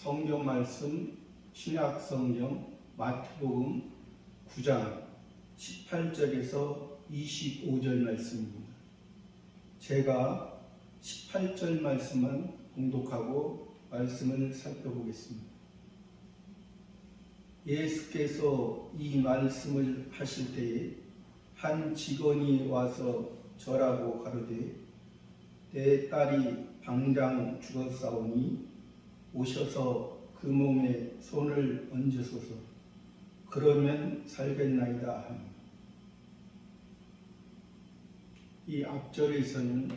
성경 말씀 신약 성경 마태복음 9장 18절에서 25절 말씀입니다. 제가 18절 말씀만 봉독하고 말씀을 살펴보겠습니다. 예수께서 이 말씀을 하실 때에 한 직원이 와서 절하고 가로되 내 딸이 당장 죽었사오니 오셔서 그 몸에 손을 얹으소서. 그러면 살겠나이다 하니. 이 앞절에서는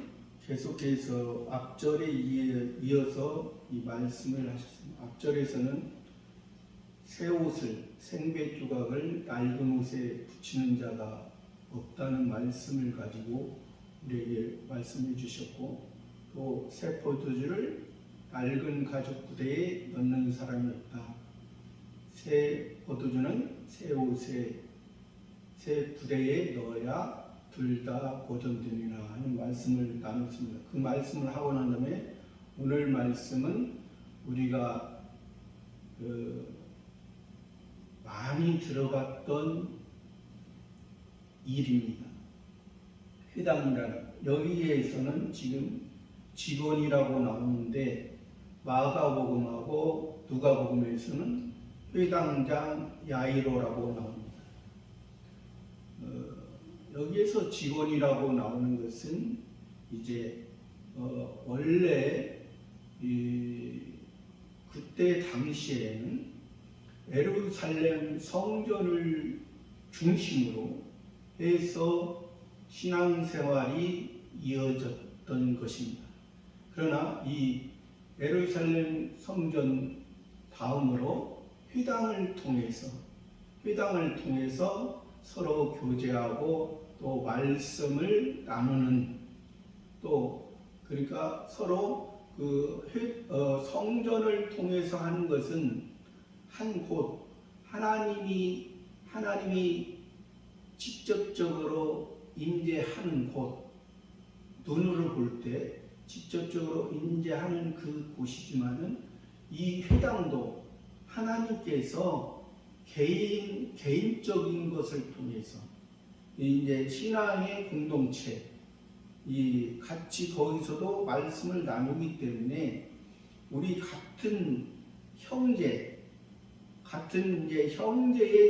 계속해서 앞절에 이어서 이 말씀을 하셨습니다. 앞절에서는 새 옷을 생배 조각을 낡은 옷에 붙이는 자가 없다는 말씀을 가지고 우리에게 말씀해 주셨고, 또 새 포도주를 낡은 가죽 부대에 넣는 사람이 없다. 새 포도주는 새 옷에 새 부대에 넣어야 둘 다 보존되리라 하는 말씀을 나눴습니다. 그 말씀을 하고 난 다음에 오늘 말씀은 우리가 많이 들어봤던 일입니다. 회당이라는, 여기에서는 지금 직원이라고 나오는데 마가복음하고 누가복음에서는 회당장 야이로라고 나옵니다. 여기에서 직원이라고 나오는 것은 이제 원래 그때 당시에는 예루살렘 성전을 중심으로 해서 신앙생활이 이어졌던 것입니다. 그러나 이 예루살렘 성전 다음으로 회당을 통해서 서로 교제하고 또 말씀을 나누는, 또 그러니까 서로 성전을 통해서 하는 것은 한 곳 하나님이 직접적으로 임재하는 곳, 눈으로 볼 때 직접적으로 임재하는 그 곳이지만은 이 회당도 하나님께서 개인적인 것을 통해서 이제 신앙의 공동체, 이 같이 거기서도 말씀을 나누기 때문에 우리 같은 형제의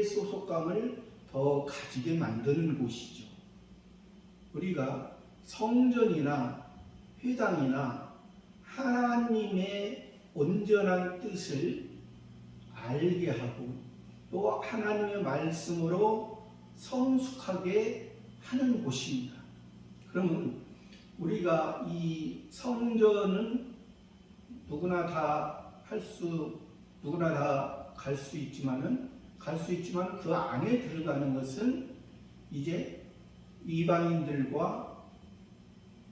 소속감을 더 가지게 만드는 곳이죠. 우리가 성전이나 회당이나 하나님의 온전한 뜻을 알게 하고 또 하나님의 말씀으로 성숙하게 하는 곳입니다. 그러면 우리가 이 성전은 누구나 다 갈 수 있지만 그 안에 들어가는 것은 이제 이방인들과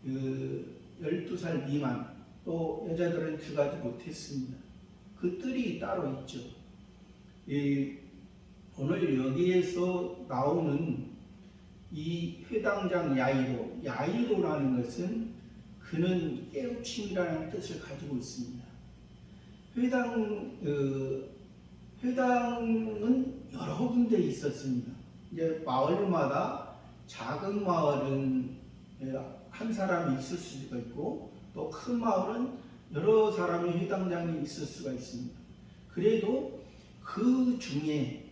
12살 미만 또 여자들은 들어가지 못했습니다. 그 뜰이 따로 있죠. 오늘 여기에서 나오는 이 회당장 야이로라는 것은 그는 깨우침이라는 뜻을 가지고 있습니다. 회당은 여러 군데 있었습니다. 이제 마을마다 작은 마을은 한 사람이 있을 수가 있고 또 큰 마을은 여러 사람의 회당장이 있을 수가 있습니다. 그래도 그 중에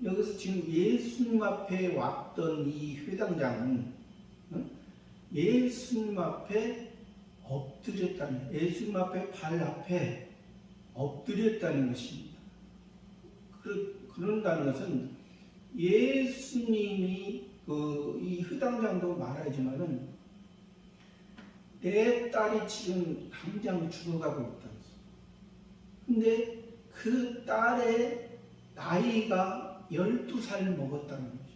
여기서 지금 예수님 앞에 왔던 이 회당장은 예수님 앞에 엎드렸다는, 예수님 앞에 발 앞에 엎드렸다는 것입니다. 그런다는 것은 예수님이 이 회당장도 말하지만은 내 딸이 지금 당장 죽어가고 있다는 거죠. 근데 그 딸의 나이가 12살 먹었다는 거죠.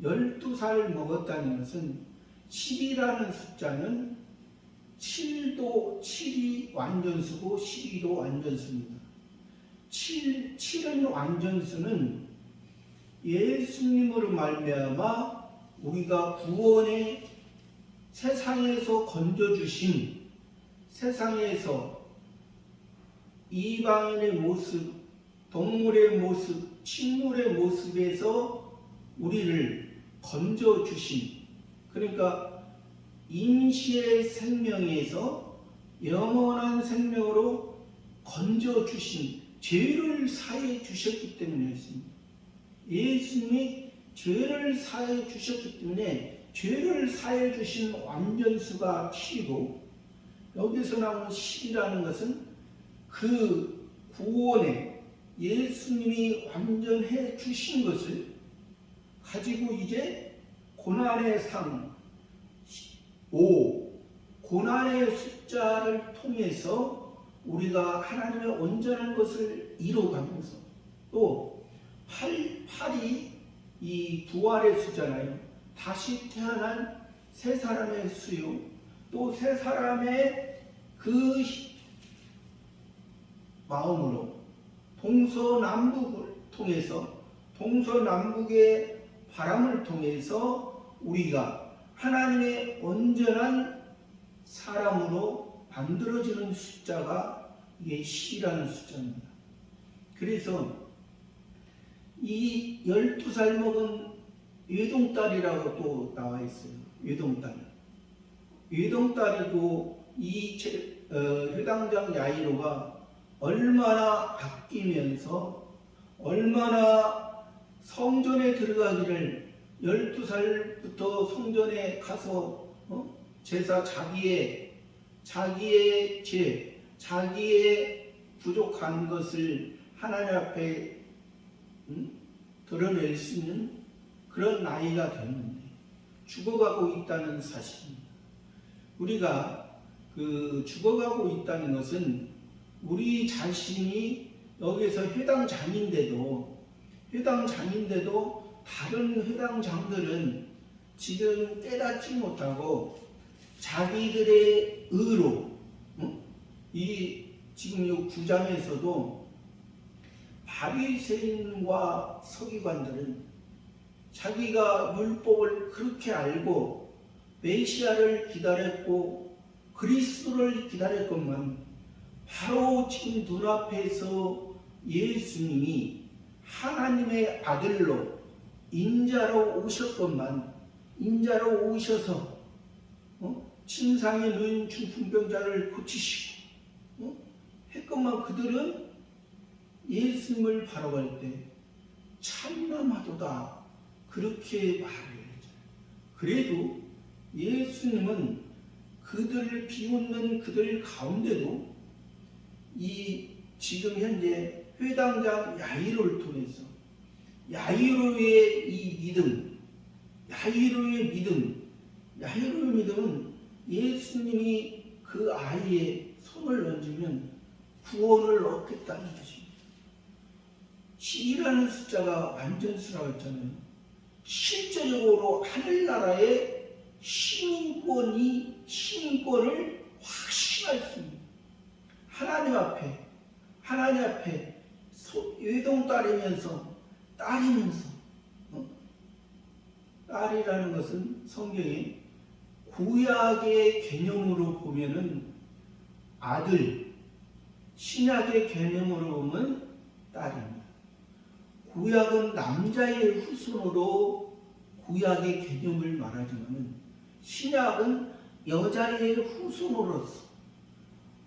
12살 먹었다는 것은 7이라는 숫자는 7이 완전수고 12도 완전수입니다. 7은 완전수는 예수님으로 말미암아 우리가 구원의 세상에서 건져주신, 세상에서 이방인의 모습, 동물의 모습, 식물의 모습에서 우리를 건져주신, 그러니까 임시의 생명에서 영원한 생명으로 건져주신, 죄를 사해 주셨기 때문이었습니다. 예수님이 죄를 사해 주셨기 때문에 죄를 사해 주신 완전수가 실이고, 여기서 나오는 실이라는 것은 그 구원에 예수님이 완전해 주신 것을 가지고 이제 고난의 상 5, 고난의 숫자를 통해서 우리가 하나님의 온전한 것을 이루어가면서, 또 8이 이 부활의 수잖아요. 다시 태어난 새 사람의 수요, 또 새 사람의 그 마음으로 동서남북을 통해서, 동서남북의 바람을 통해서 우리가 하나님의 온전한 사람으로 만들어지는 숫자가 이게 10이라는 숫자입니다. 그래서 이 12살 먹은 외동딸이라고 또 나와 있어요. 외동딸이고 이 회당장 야이로가 얼마나 아끼면서 얼마나 성전에 들어가기를 12살부터 성전에 가서 제사, 자기의 자기의 부족한 것을 하나님 앞에 드러낼 수 있는 그런 나이가 됐는데 죽어가고 있다는 사실입니다. 우리가 그 죽어가고 있다는 것은 우리 자신이 여기서 회당장인데도 다른 회당장들은 지금 깨닫지 못하고 자기들의 의로, 이 지금 이 9장에서도 바리새인과 서기관들은 자기가 율법을 그렇게 알고 메시아를 기다렸고 그리스도를 기다렸건만, 바로 지금 눈앞에서 예수님이 하나님의 아들로 인자로 오셨건만, 인자로 오셔서 침상에 누인 중풍병자를 고치시고 했건만, 그들은 예수님을 바라볼 때 참남하도다 그렇게 말을 했죠. 그래도 예수님은 그들을 비웃는 그들 가운데도 이 지금 현재 회당장 야이로를 통해서 야이로의 이 믿음, 야이로의 믿음은 예수님이 그 아이의 손을 얹으면 구원을 얻겠다는 것입니다. 10이라는 숫자가 완전수라고 했잖아요. 실제적으로 하늘나라의 시민권을 확신할 수 있는, 하나님 앞에 외동딸이면서 딸이라는 것은 성경에 구약의 개념으로 보면은 아들, 신약의 개념으로 보면 딸입니다. 구약은 남자의 후손으로 구약의 개념을 말하지만, 신약은 여자의 후손으로서,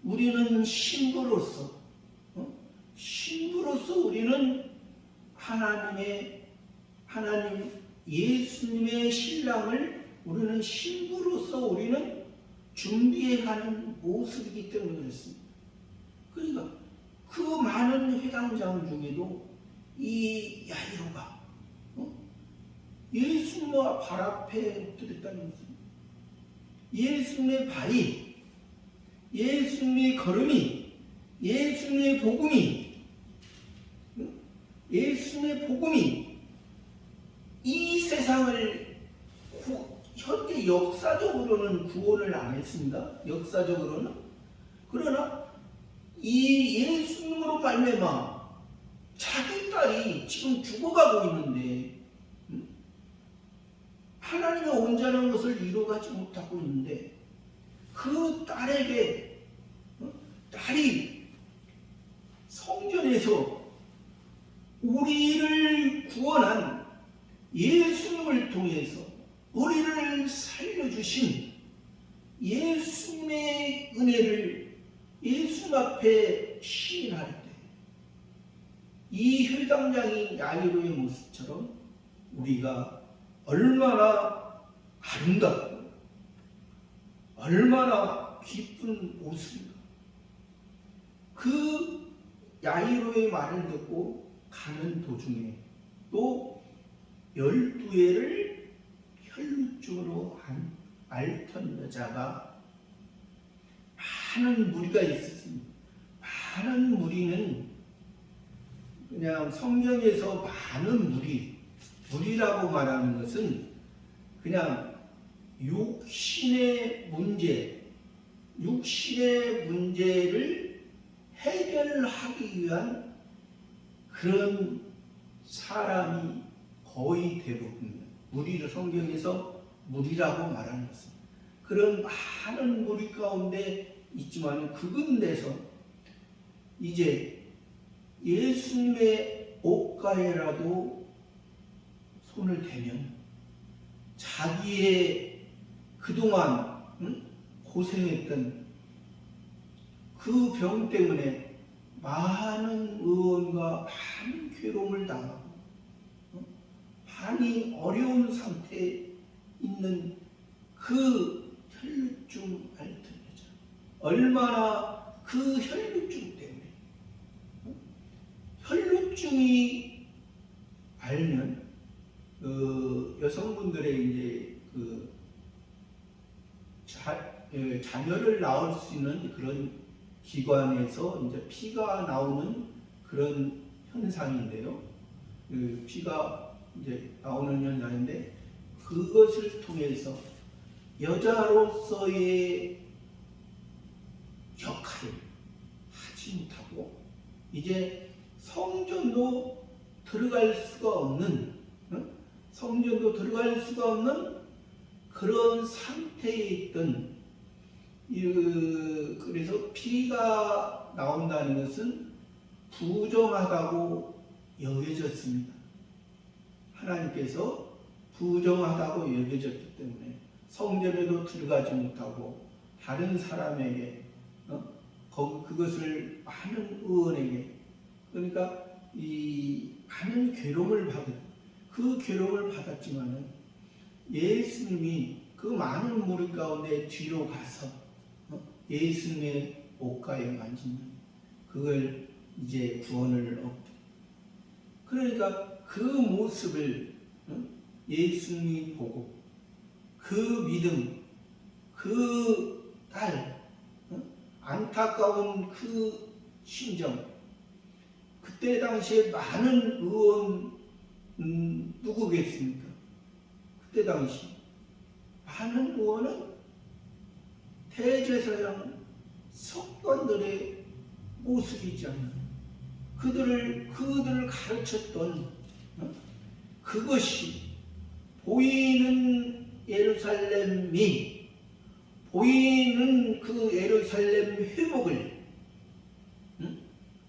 우리는 신부로서 우리는 하나님 예수님의 신랑을 우리는 신부로서 우리는 준비해가는 모습이기 때문에 그렇습니다. 그러니까 그 많은 회당장 중에도 이 야이로가 예수님과 발 앞에 엎드렸다는 것입니다. 예수님의 발이, 예수님의 걸음이, 예수님의 복음이 이 세상을 현재 역사적으로는 구원을 안 했습니다. 역사적으로는. 그러나 이 예수님으로 말미암아 자기 딸이 지금 죽어가고 있는데, 하나님의 온전한 것을 이루어가지 못하고 있는데, 그 딸에게 딸이 성전에서 우리를 구원한 예수님을 통해서 우리를 살려주신 예수님의 은혜를 예수님 앞에 시인할 때 이 회당장인 야이로의 모습처럼 우리가 얼마나 아름답고 얼마나 기쁜 모습인가. 그 야이로의 말을 듣고 가는 도중에 또 12회를 혈루증으로 앓던 여자가 많은 무리가 있었습니다. 많은 무리는 그냥 성경에서 많은 무리라고 말하는 것은 그냥 육신의 문제를 해결하기 위한 그런 사람이 거의 대부분입니다. 무리를 성경에서 무리라고 말하는 것입니다. 그런 많은 무리 가운데 있지만 그 가운데서 이제 예수님의 옷가에라도 손을 대면 자기의 그동안 고생했던 그 병 때문에 많은 의원과 많은 괴로움을 당하고 많이 어려운 상태에 있는 그 혈루증 앓던 여자, 얼마나 그 혈루증 때문에 혈루증이 앓는 여성분들의 이제 자녀를 낳을 수 있는 그런 기관에서 이제 피가 나오는 그런 현상인데요. 피가 이제 나오는 현상인데 그것을 통해서 여자로서의 역할을 하지 못하고 이제 성전도 들어갈 수가 없는 그런 상태에 있던 그래서 피가 나온다는 것은 부정하다고 여겨졌습니다. 하나님께서 부정하다고 여겨졌기 때문에 성전에도 들어가지 못하고 다른 사람에게 그것을 많은 의원에게 그러니까 이 많은 괴로움을 그 괴로움을 받았지만은 예수님이 그 많은 무리 가운데 뒤로 가서 예수님의 옷가에 만지면 그걸 이제 구원을 얻게. 그러니까 그 모습을 예수님이 보고 그 믿음, 그 딸, 안타까운 그 심정. 그때 당시에 많은 의원 누구겠습니까? 그때 당시 많은 의원은 대제사장 석관들의 모습이지 않나. 그들을 가르쳤던 그것이 보이는 예루살렘이 보이는 그 예루살렘 회복을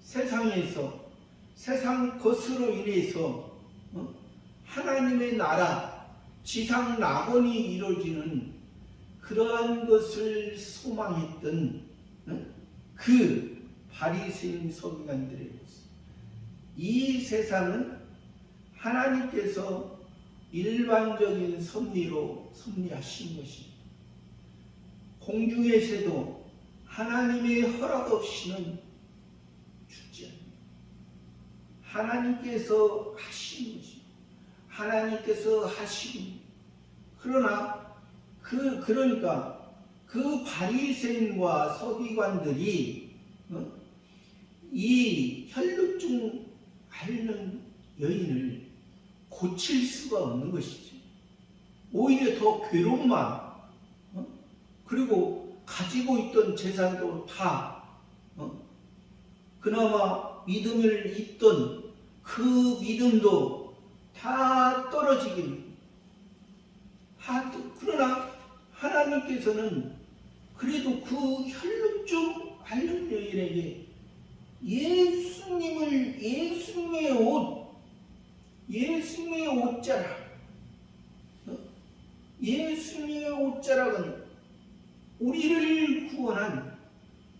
세상에서 세상 것으로 인해서 하나님의 나라 지상 낙원이 이루어지는 그러한 것을 소망했던 그 바리새인 서기관들의 모습. 이 세상은 하나님께서 일반적인 섭리로 섭리하신 것입니다. 공중의 새도 하나님의 허락 없이는 죽지 않습니다. 하나님께서 하신 것입니다. 하나님께서 하신. 그러나 그러니까 그 바리새인과 서기관들이 이 혈루증 앓는 여인을 고칠 수가 없는 것이죠. 오히려 더 괴로움만 그리고 가지고 있던 재산도 다 그나마 믿음을 잇던 그 믿음도 다 떨어지긴. 그러나 하나님께서는 그래도 그 혈루증 앓는 여인에게 예수 예수님의 옷, 예수님의 옷자락, 예수님의 옷자락은 우리를 구원한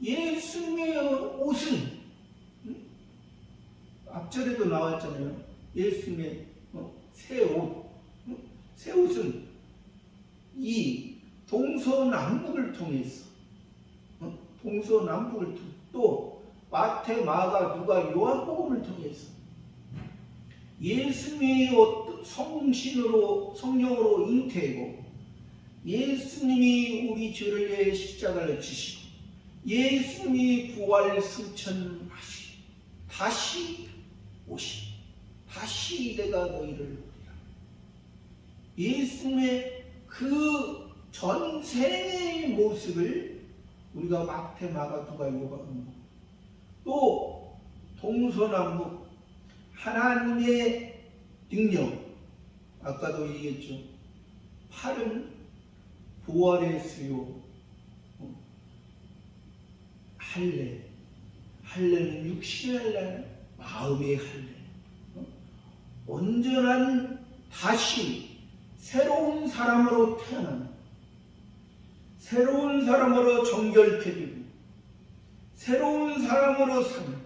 예수님의 옷은, 앞절에도 나왔잖아요. 예수님의 새 옷, 새 옷은 이 동서남북을 통해서, 동서남북을 통해서, 또 마태, 마가, 누가, 요한복음을 통해서 예수님의 옷 성령으로 잉태하고, 예수님이 우리 죄를 위해 십자가를 지시고, 예수님이 부활 승천하시 다시 오시, 다시 내가 너희를 보리라. 예수님의 그 전생의 모습을 우리가 마태, 마가, 누가, 요한복음, 또 동서남북 하나님의 능력, 아까도 얘기했죠. 팔은 부활의 수요, 할례는 육신의 할례, 마음의 할례, 온전한 다시 새로운 사람으로 태어나는, 새로운 사람으로 정결케 되고 새로운 사람으로 사는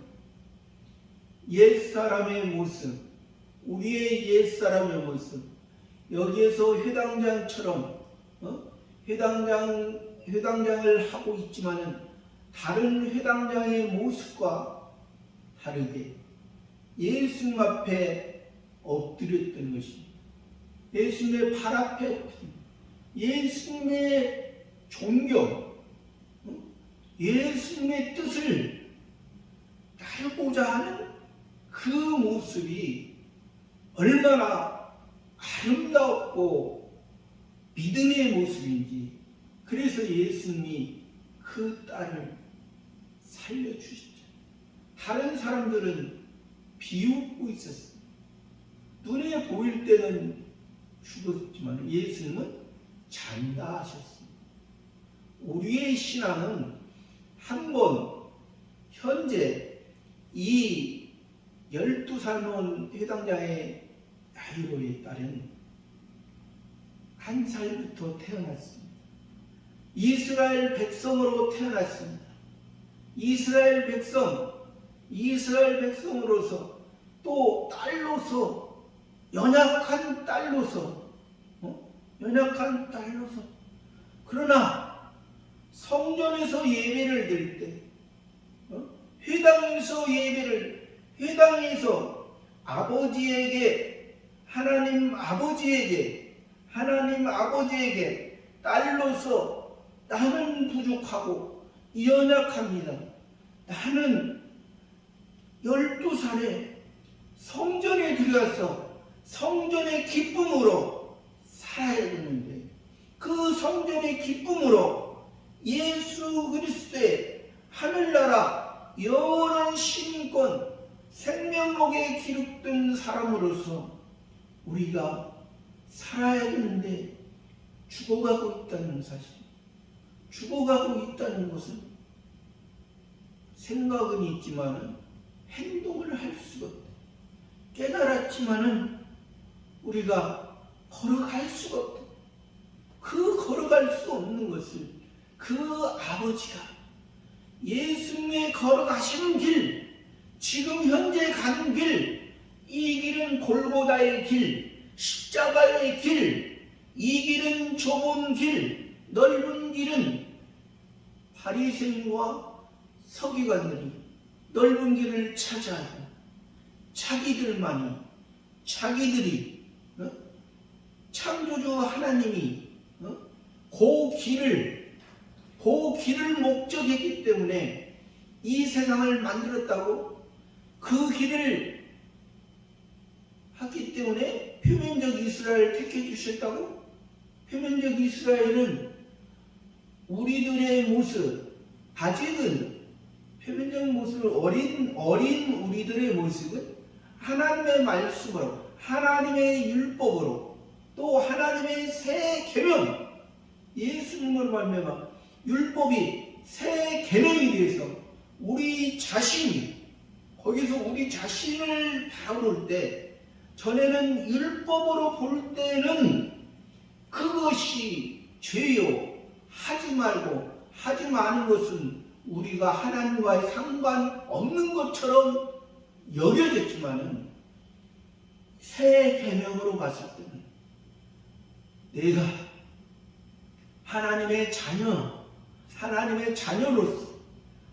옛사람의 모습, 우리의 옛사람의 모습, 여기에서 회당장처럼 회당장을 하고 있지만은 다른 회당장의 모습과 다르게 예수님 앞에 엎드렸던 것입니다. 예수님의 발 앞에 엎드린, 예수님의 존경, 예수님의 뜻을 따르고자 하는 그 모습이 얼마나 아름답고 믿음의 모습인지, 그래서 예수님이 그 딸을 살려주셨죠. 다른 사람들은 비웃고 있었어요. 눈에 보일 때는 죽었지만 예수님은 잔다 하셨습니다. 우리의 신앙은 한번 현재 이 12살 놓은 회당장의 나이로에 따른 한 살부터 태어났습니다. 이스라엘 백성으로 태어났습니다. 이스라엘 백성으로서 또 딸로서, 연약한 딸로서, 그러나 성전에서 예배를 드릴 때, 회당에서 아버지에게, 하나님 아버지에게 딸로서 나는 부족하고 연약합니다. 나는 12살에 성전에 들어가서 성전의 기쁨으로 살아야 되는데, 그 성전의 기쁨으로 예수 그리스도의 하늘나라 영원한 시민권 생명록에 기록된 사람으로서 우리가 살아야 되는데 죽어가고 있다는 사실, 죽어가고 있다는 것은 생각은 있지만 행동을 할 수가 없다. 깨달았지만은 우리가 걸어갈 수가 없다. 그 걸어갈 수 없는 것을 그 아버지가 예수님의 걸어가시는 길, 지금 현재 가는 길, 이 길은 골고다의 길, 십자가의 길, 이 길은 좁은 길, 넓은 길은 바리새인과 서기관들이 넓은 길을 찾아하고 자기들이 창조주 하나님이 그 길을 목적했기 때문에 이 세상을 만들었다고, 그 길을 하기 때문에 표면적 이스라엘을 택해 주셨다고. 표면적 이스라엘은 우리들의 모습, 아직은 표면적 모습을 어린 우리들의 모습은 하나님의 말씀으로, 하나님의 율법으로, 또 하나님의 새 계명, 예수님으로 말미암아 율법이 새 계명이 돼서 우리 자신이 거기서 우리 자신을 바라볼 때, 전에는 율법으로 볼 때는 그것이 죄요, 하지 말고, 하지 마는 것은 우리가 하나님과의 상관없는 것처럼 여겨졌지만은, 새 계명으로 봤을 때는 내가 하나님의 자녀, 하나님의 자녀로서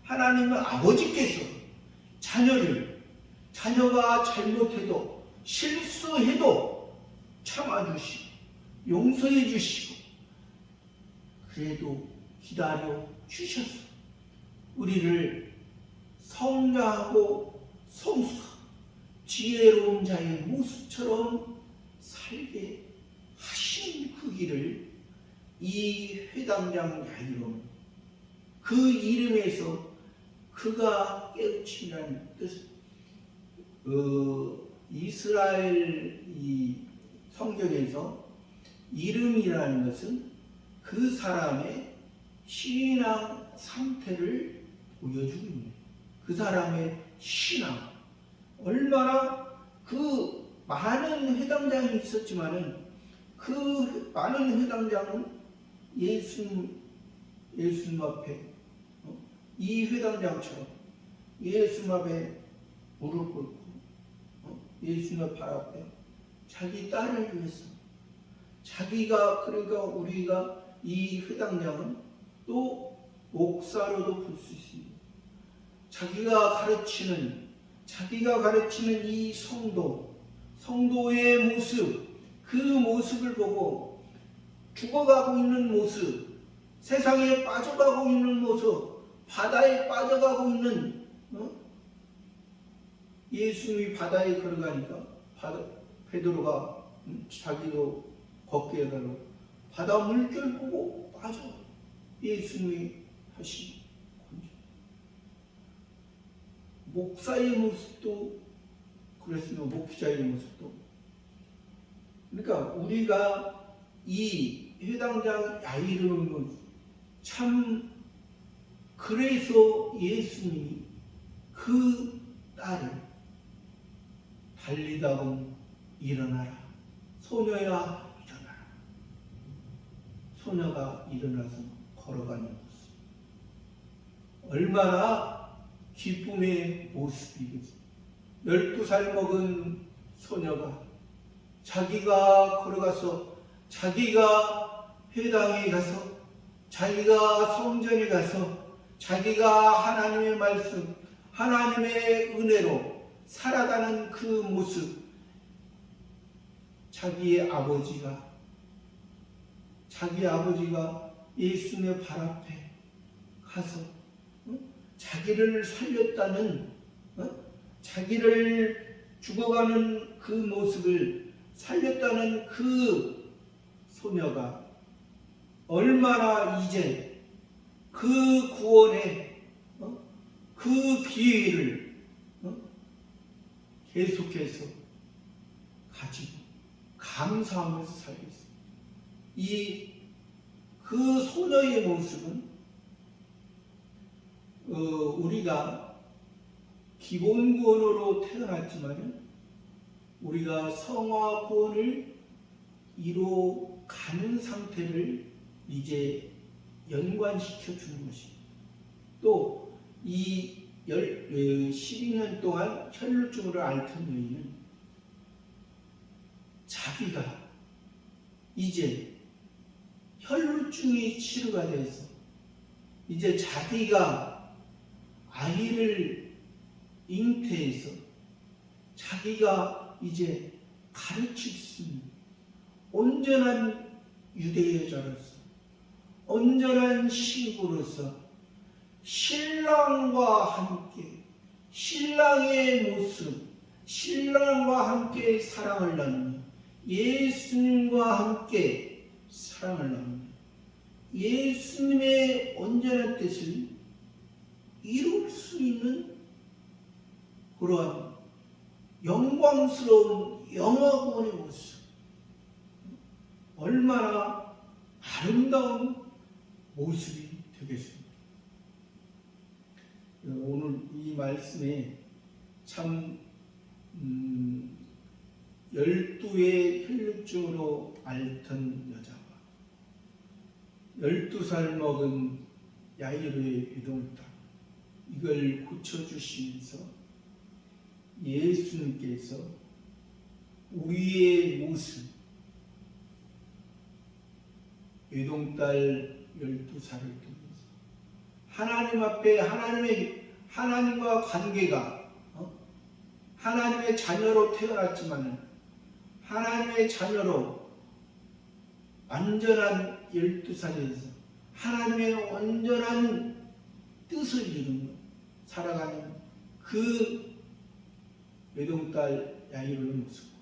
하나님의 아버지께서 자녀가 잘못해도 실수해도 참아주시고 용서해 주시고 그래도 기다려 주셔서 우리를 성장하고 성숙하고 지혜로운 자의 모습처럼 살게 하신 그 길을 이 회당장 야이로 그 이름에서 그가 깨우침이라는 뜻, 이스라엘 이 성경에서 이름이라는 것은 그 사람의 신앙 상태를 보여주고 있는, 그 사람의 신앙, 얼마나 그 많은 회당장이 있었지만은 그 많은 회당장은 예수님 앞에 이 회당장처럼 예수님 앞에 무릎 꿇고 예수님 발 앞에 자기 딸을 위해서 자기가, 그러니까 우리가 이 회당장은 또 목사로도 볼 수 있습니다. 자기가 가르치는 이 성도의 모습, 그 모습을 보고 죽어가고 있는 모습, 세상에 빠져가고 있는 모습, 바다에 빠져가고 있는, 예수님이 바다에 걸어가니까 베드로가 자기도 걷게 해달라고 바다 물결 보고 빠져. 예수님이 다시 건져. 목사의 모습도 그랬으면 목회자의 모습도, 그러니까 우리가 이 회당장 야이로는 참, 그래서 예수님이 그 딸을 달리다운 일어나라, 소녀야 일어나라. 소녀가 일어나서 걸어가는 모습, 얼마나 기쁨의 모습이겠어요. 12살 먹은 소녀가 자기가 걸어가서, 자기가 회당에 가서, 자기가 성전에 가서, 자기가 하나님의 말씀, 하나님의 은혜로 살아가는 그 모습, 자기 아버지가 예수님의 발 앞에 가서 자기를 살렸다는, 자기를 죽어가는 그 모습을 살렸다는 그 소녀가 얼마나 이제 그 구원의 그 기회를 계속해서 가지고 감사하면서 살겠습니다. 그 소녀의 모습은 우리가 기본 구원으로 태어났지만 우리가 성화 구원을 이뤄가는 상태를 이제 연관시켜 주는 것입니다. 또 이 12년 동안 혈루증으로 앓던 여인은 자기가 이제 혈루증이 치료가 돼서 이제 자기가 아이를 잉태해서 자기가 이제 가르칠 수 있는 온전한 유대 여자로서, 온전한 신부로서 신랑과 함께, 신랑의 모습, 신랑과 함께 사랑을 나누며 예수님과 함께 사랑을 나누며 예수님의 온전한 뜻을 이룰 수 있는 그러한 영광스러운 영화구원의 모습, 얼마나 아름다운 모습이 되겠습니다. 오늘 이 말씀에 참 12의 혈루증으로 앓던 여자가 12살 먹은 야이로의 외동딸, 이걸 고쳐주시면서 예수님께서 우리의 모습, 외동딸 12살을 통해서 하나님 앞에 하나님과 관계가 하나님의 자녀로 태어났지만 하나님의 자녀로 완전한 12살에서 하나님의 온전한 뜻을 이루며 살아가는 그 외동딸 야이로의 모습과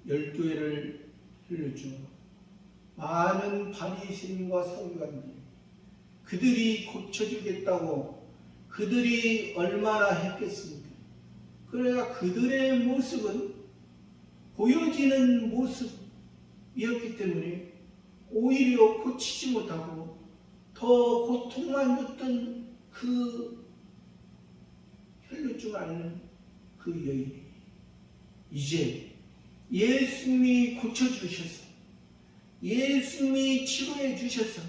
12회를 흘려주어 많은 바리새인과 서기관들이 그들이 고쳐주겠다고 그들이 얼마나 했겠습니까? 그러나 그들의 모습은 보여지는 모습이었기 때문에 오히려 고치지 못하고 더 고통만 줬던 그 혈루증 앓는 그 여인이 이제 예수님이 고쳐주셔서 예수님이 치료해 주셔서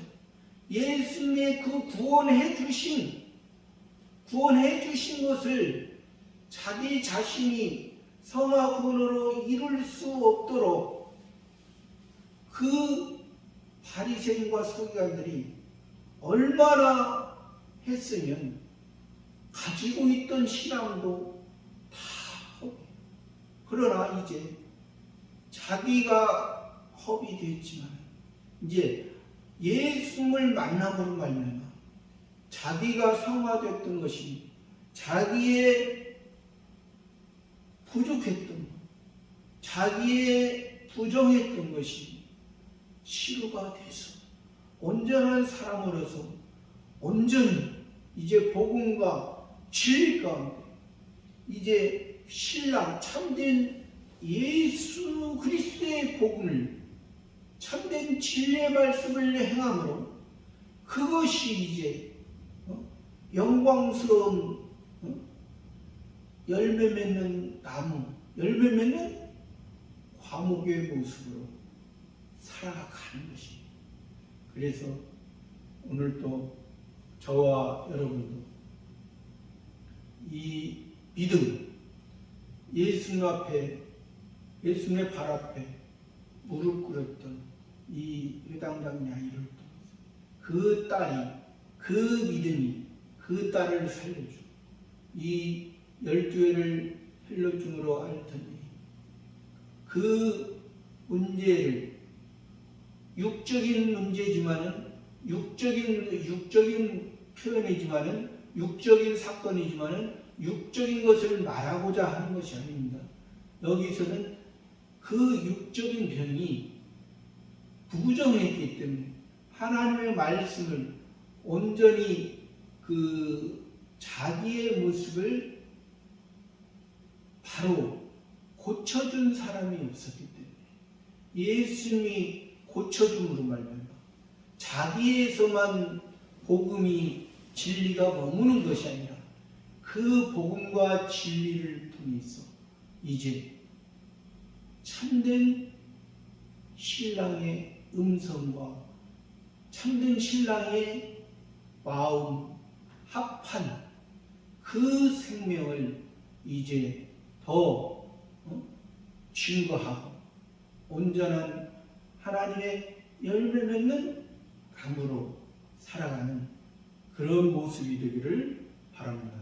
예수님의 그 구원해 주신 것을 자기 자신이 성화군으로 이룰 수 없도록 그 바리새인과 서기관들이 얼마나 했으면 가지고 있던 신앙도 다 허비. 그러나 이제 자기가 허비 됐지만 이제 예수님을 만남으로 말미암아 자기가 성화됐던 것이 자기의 부족했던 것, 자기의 부정했던 것이 치료가 돼서 온전한 사람으로서 온전히 이제 복음과 진리 가운데 이제 신랑 참된 예수 그리스도의 복음을 참된 진리의 말씀을 행함으로 그것이 이제 영광스러운 열매 맺는 나무, 열매 맺는 과목의 모습으로 살아가는 것입니다. 그래서 오늘 또 저와 여러분도 이 믿음, 예수님 앞에, 예수님의 발 앞에 무릎 꿇었던 이 외당장 야이를 통해서 그 딸이, 그 믿음이 그 딸을 살려주고 이 12회를 혈루증으로 앓더니 그 문제를 육적인 문제지만은 육적인 표현이지만은 육적인 사건이지만은 육적인 것을 말하고자 하는 것이 아닙니다. 여기서는 그 육적인 병이 부정했기 때문에 하나님의 말씀을 온전히 그 자기의 모습을 바로 고쳐준 사람이 없었기 때문에 예수님이 고쳐줌으로 말미암아 자기에서만 복음이 진리가 머무는 것이 아니라 그 복음과 진리를 통해서 이제 참된 신랑의 음성과 참된 신랑의 마음 합한 그 생명을 이제 더 증거하고 온전한 하나님의 열매 맺는 나무로 살아가는 그런 모습이 되기를 바랍니다.